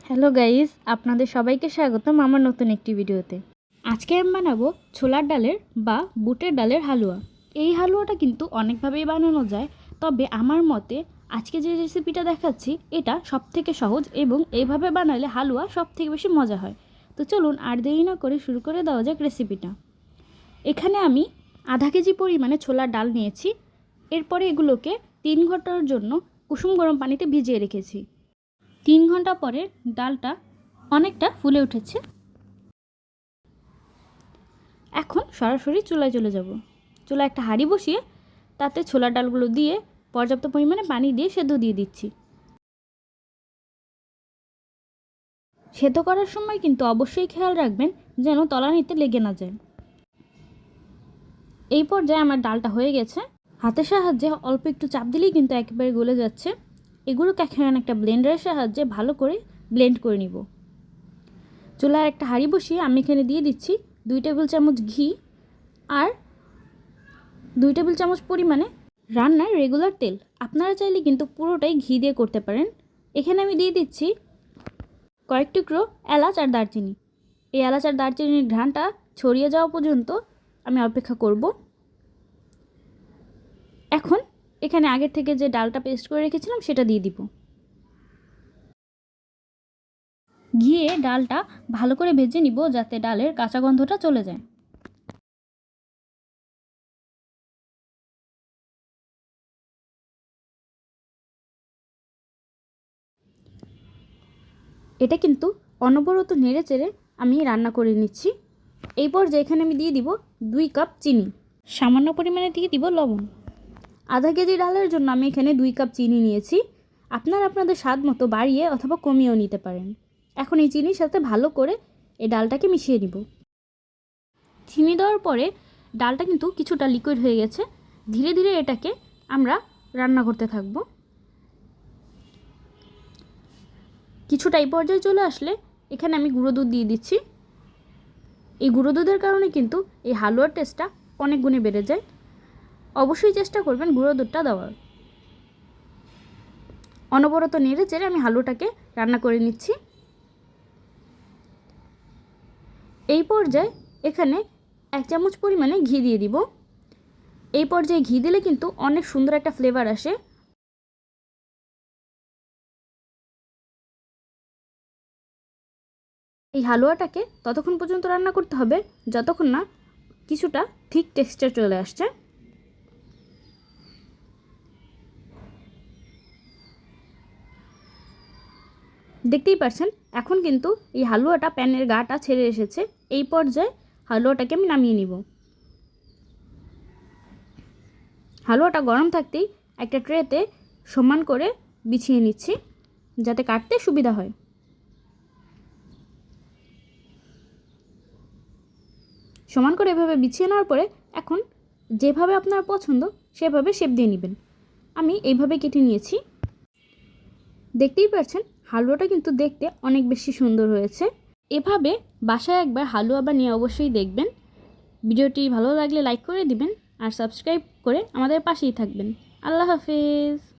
Hello guys, আপনাদের সবাইকে স্বাগতম আমার নতুন একটি ভিডিওতে। আজকে আমি বানাবো ছোলার ডালের বা বুটের ডালের হালুয়া। এই হালুয়াটা কিন্তু অনেকভাবেই বানানো যায়, তবে আমার মতে আজকে যে রেসিপিটা দেখাচ্ছি এটা সবথেকে সহজ এবং এইভাবে বানালে হালুয়া সবথেকে বেশি মজা হয়। তো চলুন আর দেরি না করে শুরু করে দেওয়া যাক রেসিপিটা। এখানে আমি আধা কেজি পরিমাণে ছোলার ডাল নিয়েছি। এরপরে এগুলোকে 3 ঘন্টার জন্য কুসুম গরম পানিতে ভিজিয়ে রেখেছি। 3 ঘন্টা পরে ডালটা অনেকটা ফুলে উঠেছে। এখন সরাসরি চুলায় চলে যাব। চুলায় একটা হাঁড়ি বসিয়ে তাতে ছোলার ডালগুলো দিয়ে পর্যাপ্ত পরিমাণে পানি দিয়ে সেদ্ধ দিয়ে দিচ্ছি। সেদ্ধ করার সময় কিন্তু অবশ্যই খেয়াল রাখবেন যেন তলানিতে লেগে না যায়। এই পর্যায়ে আমার ডালটা হয়ে গেছে। হাতের সাহায্যে অল্প একটু চাপ দিলেই কিন্তু একেবারে গলে যাচ্ছে। এগুলোকে এখন একটা ব্লেন্ডারের সাহায্যে ভালো করে ব্লেন্ড করে নিব। চুলায় একটা হাঁড়ি বসিয়ে আমি এখানে দিয়ে দিচ্ছি 2 টেবিল চামচ ঘি আর 2 টেবিল চামচ পরিমাণে রান্নার রেগুলার তেল। আপনারা চাইলে কিন্তু পুরোটাই ঘি দিয়ে করতে পারেন। এখানে আমি দিয়ে দিচ্ছি কয়েক টুকরো এলাচ আর দারচিনি। এই এলাচ আর দারচিনির ঘ্রাণটা ছড়িয়ে যাওয়া পর্যন্ত আমি অপেক্ষা করব। এখন এখানে আগের থেকে যে ডালটা পেস্ট করে রেখেছিলাম সেটা দিয়ে দিব। ঘিয়ে ডালটা ভালো করে ভেজে নিব যাতে ডালের কাঁচা গন্ধটা চলে যায়। এটা কিন্তু অনবরত নেড়ে চেড়ে আমি রান্না করে নিচ্ছি। এই পর্যায়ে এখানে আমি দিয়ে দিব 2 কাপ চিনি, সামান্য পরিমাণে দিয়ে দিব লবণ। আধা কেজি ডালের জন্য আমি এখানে 2 কাপ চিনি নিয়েছি। আপনারা আপনাদের স্বাদ মতো বাড়িয়ে অথবা কমিয়েও নিতে পারেন। এখন এই চিনির সাথে ভালো করে এই ডালটাকে মিশিয়ে নিব। চিনি দেওয়ার পরে ডালটা কিন্তু কিছুটা লিকুইড হয়ে গেছে। ধীরে ধীরে এটাকে আমরা রান্না করতে থাকব। কিছুটা এই পর্যায়ে চলে আসলে এখানে আমি গুঁড়ো দুধ দিয়ে দিচ্ছি। এই গুঁড়ো দুধের কারণে কিন্তু এই হালুয়ার টেস্টটা অনেক গুণে বেড়ে যায়। অবশ্যই চেষ্টা করবেন গুঁড়ো দুধটা দেওয়ার। অনবরত নেড়ে চেড়ে আমি হালুয়াটাকে রান্না করে নিচ্ছি। এই পর্যায়ে এখানে 1 চামচ পরিমাণে ঘি দিয়ে দিব। এই পর্যায়ে ঘি দিলে কিন্তু অনেক সুন্দর একটা ফ্লেভার আসে। এই হালুয়াটাকে ততক্ষণ পর্যন্ত রান্না করতে হবে যতক্ষণ না কিছুটা ঠিক টেক্সচার চলে আসছে। দেখতেই পাচ্ছেন এখন কিন্তু এই হালুয়াটা প্যানের গাটা ছেড়ে এসেছে। এই পর্যায়ে হালুয়াটাকে আমি নামিয়ে নিব। হালুয়াটা গরম থাকতেই একটা ট্রেতে সমান করে বিছিয়ে নিচ্ছি যাতে কাটতে সুবিধা হয়। সমান করে এভাবে বিছিয়ে নেওয়ার পরে এখন যেভাবে আপনার পছন্দ সেভাবে শেপ দিয়ে নেবেন। আমি এইভাবে কেটে নিয়েছি। দেখতেই পাচ্ছেন হালুয়াটা কিন্তু দেখতে অনেক বেশি সুন্দর হয়েছে। এভাবে বাসায় একবার হালুয়া বানিয়ে অবশ্যই দেখবেন। ভিডিওটি ভালো লাগলে লাইক করে দিবেন আর সাবস্ক্রাইব করে আমাদের পাশেই থাকবেন। আল্লাহ হাফেজ।